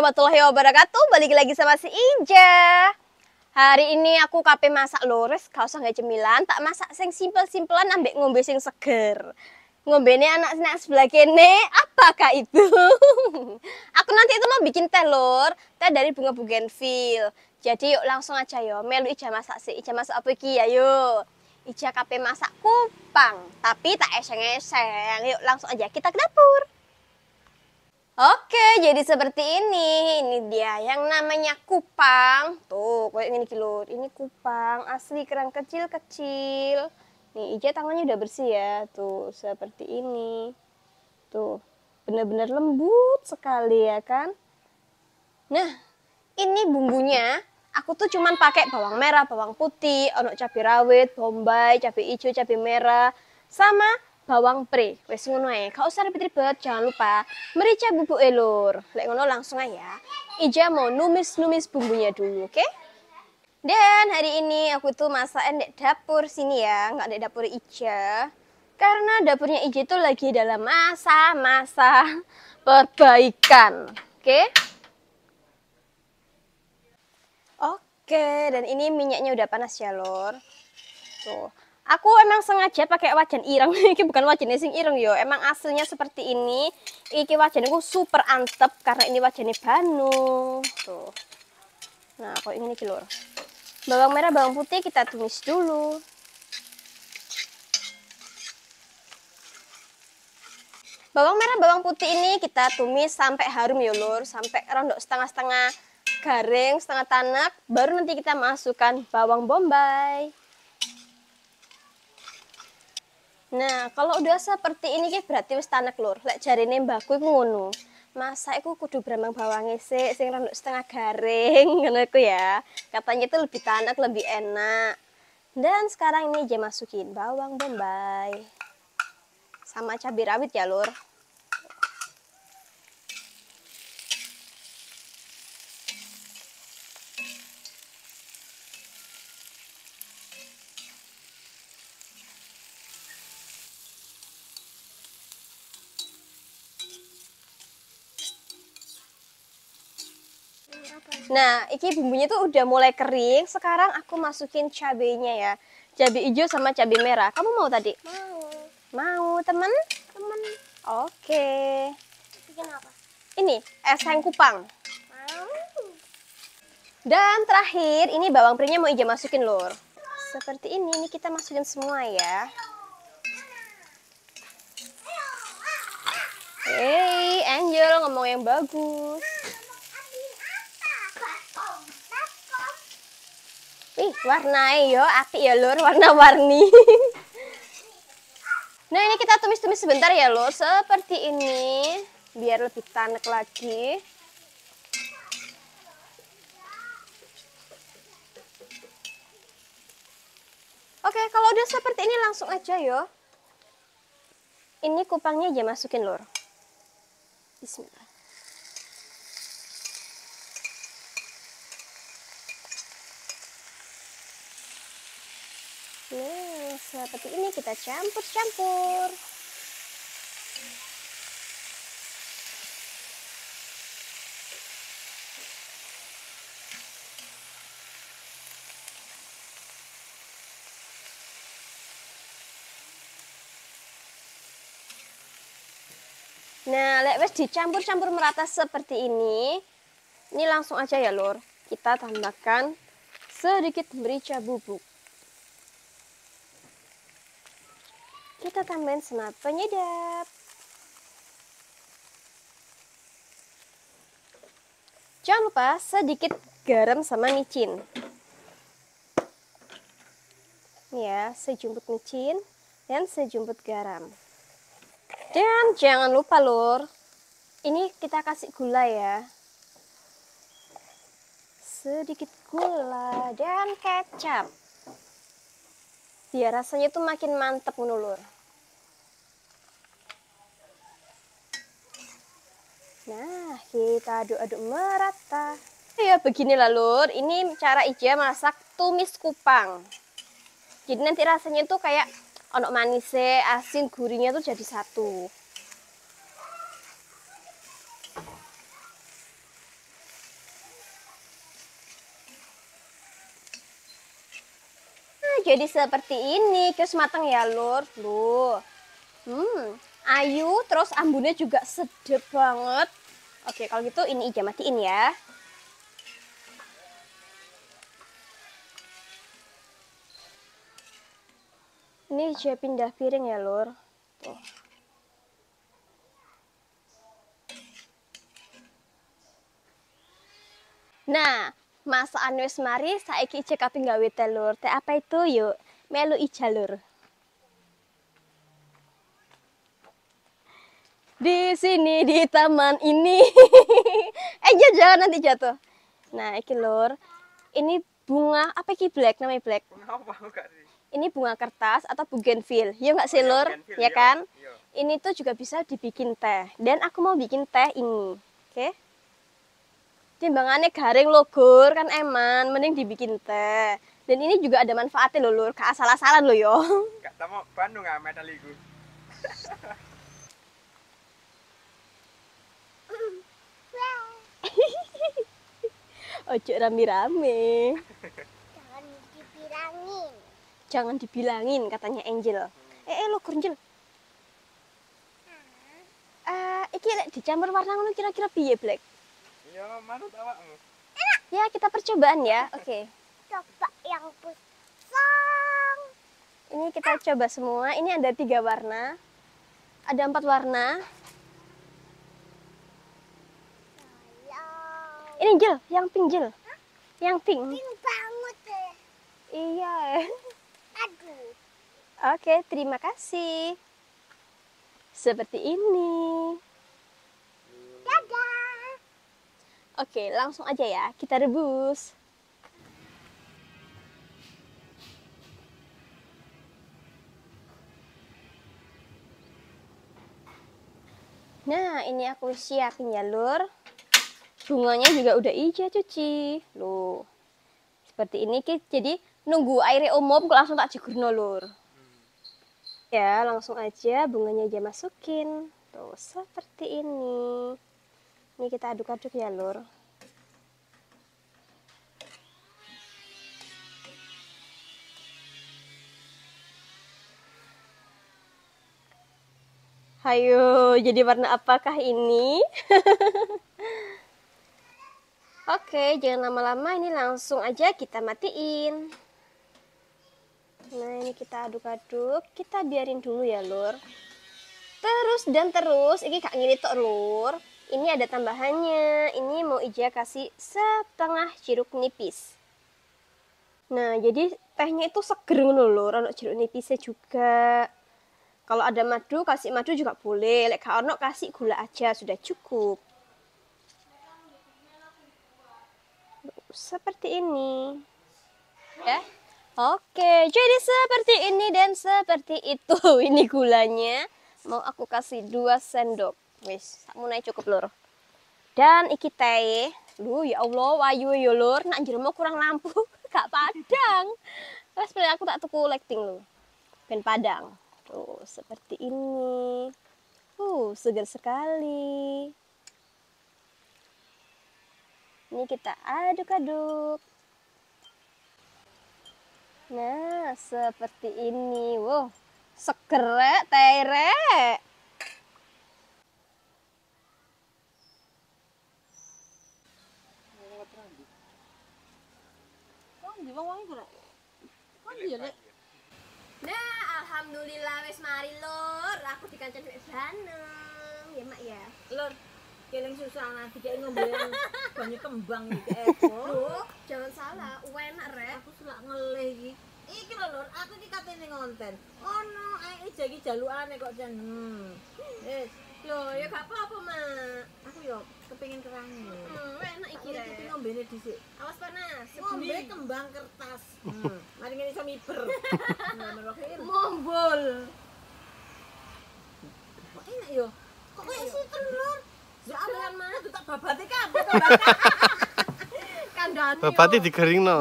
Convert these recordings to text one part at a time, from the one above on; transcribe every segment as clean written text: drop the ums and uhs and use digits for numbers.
warahmatullahi wabarakatuh. Balik lagi sama si Ija. Hari ini aku kape masak lores, gak usah nggak cemilan, tak masak sing simpel-simpelan ambek ngombe sing seger. Ngombene anak sebelah kene, apakah itu? Aku nanti itu mau bikin teh lor, teh dari bunga bougainville. Jadi yuk langsung aja yo, melu Ija masak sih. Ija masak apa iki ya yuk. Ija kape masak kupang, tapi tak eseng-eseng. Yuk langsung aja kita ke dapur. Oke, jadi seperti ini. Ini dia yang namanya kupang. Tuh, kayak gini lur. Ini kupang asli kerang kecil-kecil. Nih, Ija tangannya udah bersih ya. Tuh, seperti ini. Tuh, benar-benar lembut sekali ya kan. Nah, ini bumbunya. Aku tuh cuman pakai bawang merah, bawang putih, ono cabai rawit, bombay, cabai hijau, cabai merah, sama bawang pre. Wes ngono ae. Gak usah ribet-ribet, jangan lupa merica bubuk elur. Lek ngono langsung aja. Ija mau numis-numis bumbunya dulu, oke? Dan hari ini aku tuh masak di dapur sini ya, nggak di dapur Ija. Karena dapurnya Ija itu lagi dalam masa-masa perbaikan, oke? Oke, dan ini minyaknya udah panas ya, lor. Tuh. Aku emang sengaja pakai wajan ireng. Ini bukan wajannya sing ireng yo. Emang aslinya seperti ini. Iki wajannya aku super antep karena ini wajannya Banu. Tuh. Nah, kok ini nih lor. Bawang merah, bawang putih kita tumis dulu. Bawang merah, bawang putih ini kita tumis sampai harum ya lor, sampai rondok setengah-setengah garing, setengah tanak. Baru nanti kita masukkan bawang bombay. Nah, kalau udah seperti ini berarti wis tanek lur. Lek jarine mbahku iku ngono. Masak iku kudu brambang bawange sik sing rondok setengah garing ngono iku ya. Katanya itu lebih tanek, lebih enak. Dan sekarang ini aja masukin bawang bombay. Sama cabai rawit ya, lur. Nah, iki bumbunya tuh udah mulai kering. Sekarang aku masukin cabenya ya. Cabai hijau sama cabai merah. Kamu mau tadi? Mau. Mau, temen? Temen. Oke. Bikin apa? Ini, eseng kupang. Mau. Dan terakhir, ini bawang pringnya mau Ija masukin, lur. Seperti ini kita masukin semua ya. Hey, Angel, ngomong yang bagus. Ih, warnanya yo, apik ya lur, warna-warni. Nah, ini kita tumis-tumis sebentar ya lur, seperti ini. Biar lebih tanek lagi. Oke, kalau udah seperti ini langsung aja yo. Ini kupangnya aja masukin lur. Bismillah. Nah, seperti ini kita campur-campur. Nah, lek wis dicampur-campur merata seperti ini langsung aja ya lur. Kita tambahkan sedikit merica bubuk. Kita tambahin sama penyedap. Jangan lupa sedikit garam sama micin. Ini ya, sejumput micin dan sejumput garam. Dan jangan lupa lur, ini kita kasih gula ya. Sedikit gula dan kecap. Biar rasanya tuh makin mantep menulur. Nah, kita aduk-aduk merata. Ya beginilah lur, ini cara Ija masak tumis kupang. Jadi nanti rasanya tuh kayak ono manisnya, asin, gurihnya tuh jadi satu. jadi seperti ini. Terus matang ya, Lur. Loh. Ayu, terus ambunnya juga sedap banget. Oke, kalau gitu ini Ija matiin ya. Ini Ija pindah piring ya, Lur. Tuh. Nah, masakan wis mari, saiki Ija kaping gawe teh, Lur. Teh apa itu? Yuk, melu Ija, Lur. Di sini di taman ini. Jangan nanti jatuh. Nah, iki Lur. Ini bunga apa iki Black namanya Black? Bunga apa enggak sih? Ini bunga kertas atau bougainville. Ya enggak sih, Lur? Ya kan? Ini tuh juga bisa dibikin teh. Dan aku mau bikin teh ini. Oke? Timbangannya garing logor kan eman, mending dibikin teh. Dan ini juga ada manfaatnya loh, Lur. Gak asal-asalan loh yo. Enggak tahu Bandung enggak medal iku. Ojo rame-rame. Jangan dibilangin. Jangan dibilangin katanya Angel. Logor Angel. Iki lek dicampur warna ngono kira-kira piye, Black? Ya, manut awakmu. Ya, kita percobaan ya. Oke. Coba yang pusang. Ini kita coba semua. Ini ada 3 warna. Ada 4 warna. Ini Jel, yang pink Jel. Yang pink. Pink banget deh. Iya. Aduh. Oke, terima kasih. Seperti ini. Dadah. Oke, langsung aja ya. Kita rebus. Nah, ini aku siapin ya, Lur. Bunganya juga udah Ija cuci. Loh. Seperti ini, jadi nunggu airnya umum, langsung tak jegurno, Lur. Ya, langsung aja bunganya aja masukin. Tuh, seperti ini. Ini kita aduk-aduk ya, Lur. Hayo, jadi warna apakah ini? Oke, jangan lama-lama, ini langsung aja kita matiin. Nah, ini kita aduk-aduk, kita biarin dulu ya, Lur. Terus dan terus, ini kak ngini tok, Lur. Ini ada tambahannya, ini mau Ija kasih setengah jeruk nipis. Nah, jadi tehnya itu seger ngono, Lur, ada jeruk nipisnya juga. Kalau ada madu, kasih madu juga boleh. Lek gak ono, kasih gula aja, sudah cukup. Seperti ini. Ya. Oke, jadi seperti ini dan seperti itu. Ini gulanya. Mau aku kasih 2 sendok. Wis, sakmu naik cukup, Lur. Dan iki teh. Lu ya Allah, wayu ya, Lur. Nak jeremo kurang lampu, gak padang. Terus aku tak tuku lighting lu. Ben padang. Tuh, seperti ini. Segar sekali. Ini kita aduk-aduk. Nah, seperti ini. Wow, seger terek. Nah, alhamdulillah wis mari, Lur. Aku dikancan wis Baneng. Ya, Mak ya. Lur, keling susah nanti kayak ngombean banyak kembang iki Eko. Loh, jangan salah. Enak, Rek. Aku selak ngelih iki. Iki lho Lur, aku iki katene ngonten. Ono ae iki jalukane kok jan. Loh, ya gak apa-apa, Mak. Aku yo kepengin kerangi lho. Enak iki, Iki Rek. ngombene dhisik. Awas panas. Ngombe kembang kertas. Mari ngene iso miber. Mombol. Kok enak yo. Kok koyo isi telur. Ya ampun mana tuh tak babate kabeh. Kandhane. Bapaknya digeringno.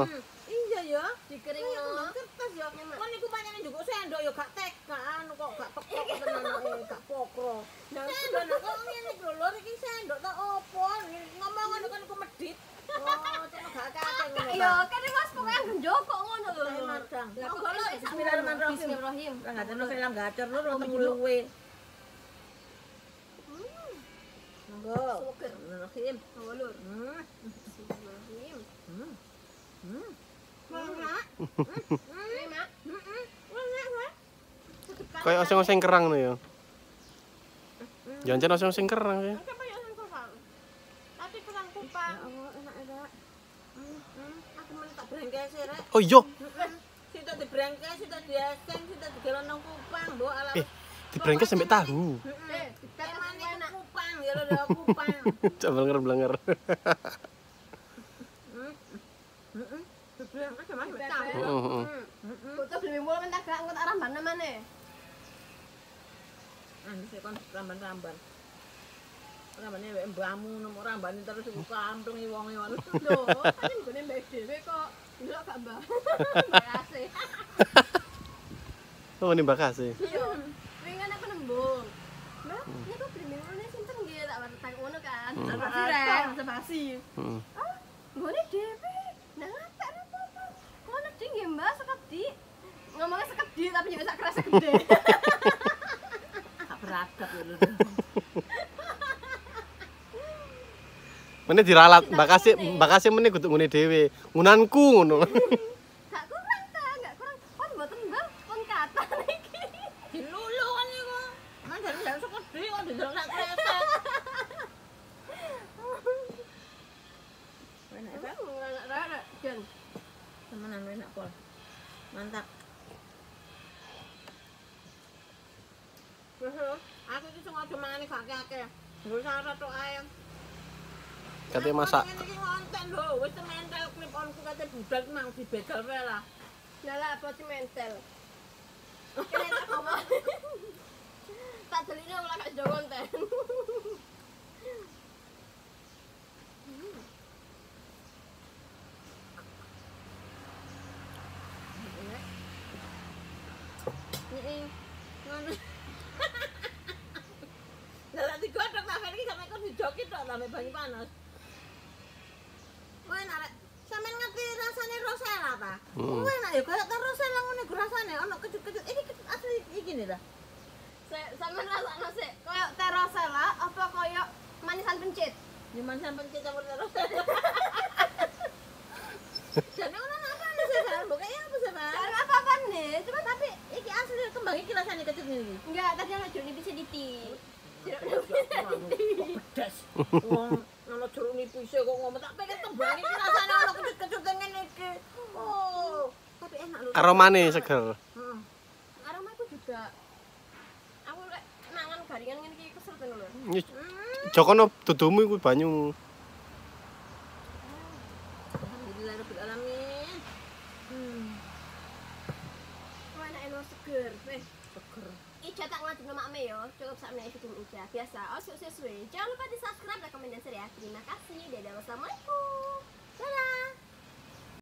Iya ya, Dikeringno. kertas ya. Kon niku pancene njukuk sendok ya gak tekan kok gak tekok tenan gak pokro. Nah, sendok kok ngene lho Lur iki sendok tak opo? Ngomong ngono kan aku medhit. Oh, cek gak kakek ngono. Yo, kan Mas pokoke Joko ngono lho. Saya madang. Lah kok Kalau iso Bismillahirrahmanirrahim. Bismillahirrahim. Lah enggak ada film gacor lu rong luwe. Monggo. Suger. Bismillahirrahim. Oh lur. Bismillahirrahim. Mana? Mak. Kayak oseng-oseng kerang tuh ya. Jangan-jangan oseng-oseng kerang ya. Apa ya sing kurang? Tapi kurang kupang. Ya Allah, enak. Aku men tak brengkes rek. Oh iya. Sita dibrengkes, sita diaseng, sita digelon nang kupang, mbok ala. Dibrengkes sampai tahu. Emane kupang ya lho kupang. Coba blenger. Dibrengkes sama tahu. Heeh. Foto beli mulu mentak gak engko tak ramban namane. Saya kon ramban-ramban. Rambane wek mbahmu nomor rambane terus iku kamplungi wonge ngono. Lho, kan nggone mbak dhewe kok ndelok gak mbah. Makasih. Oh ini bakase. Iya. Wingan aku nembung. Mbak, niku beli mulu sinten nggih tak tak ngono kan. Basa rek, basa-basi. Heeh. Ah, nggone dhewe. Nang apa apa? Ngono ding nggih Mbak sekedi. Ngomongnya sekedi tapi yo sak kerasa gede. Gak beradab ya lho. Mene diralat, bakase mene kudu ngene dhewe. Ngunanku ngono. Gak kurang ta, gak kurang. Pon mboten Mbak, pon kata niki. Dilulu kan iku. Mandar ndak sekedi kok didelok sak kresek. Enak ta? Rara, Jan. Temenan enak pol. Mantap. Aku iki sengaja mangane gak akeh. Nggo syarat tok ae. Kate masak. Iki ngonten lho, wis mental klip onku kate budal mang dibegal wae lah. Lala apa cimentel. Kene tak ngomong. Tak deline ora gak jowo konten. Ngono. Lah digodhog tak iki sampe kok dijoki tok sampe banyu panas. Wah enak rek. Sampeyan ngerti rasane rosella ta? Wah enak ya koyo rosella ngene iku rasane ono kecut-kecut. Iki kecut asli iki nih ta. Sampeyan rasakno sik, koyo terosela apa koyo manisan pencit? Di manisan pencit campur rosella. Jane ono apa nih sih? Mbok kaya apa sih, Pak? Kan apa-apa nih, cuma tapi Iki asli kembang iki rasane kecut iki. enggak tadi ana jeruk nipis sedikit. Pedes. Wong ono jeruk nipis kok ngomong tak pengen tembang iki rasane ono kecut-kecut ngene iki. Oh, tapi enak lho. Aromane seger. Heeh. Aroma itu juga. Aku lek mangan garingan ngene iki kesel tenan lho. Jokono dudumu iku banyu. Alhamdulillahirabbil alamin. Wah enak enak seger. Seger. Ija tak ngajak nama Ame yo, cukup sakmene video Ija. Biasa, sesuai. Jangan lupa di subscribe, like, komen, dan share ya. Terima kasih. Dadah, wassalamualaikum.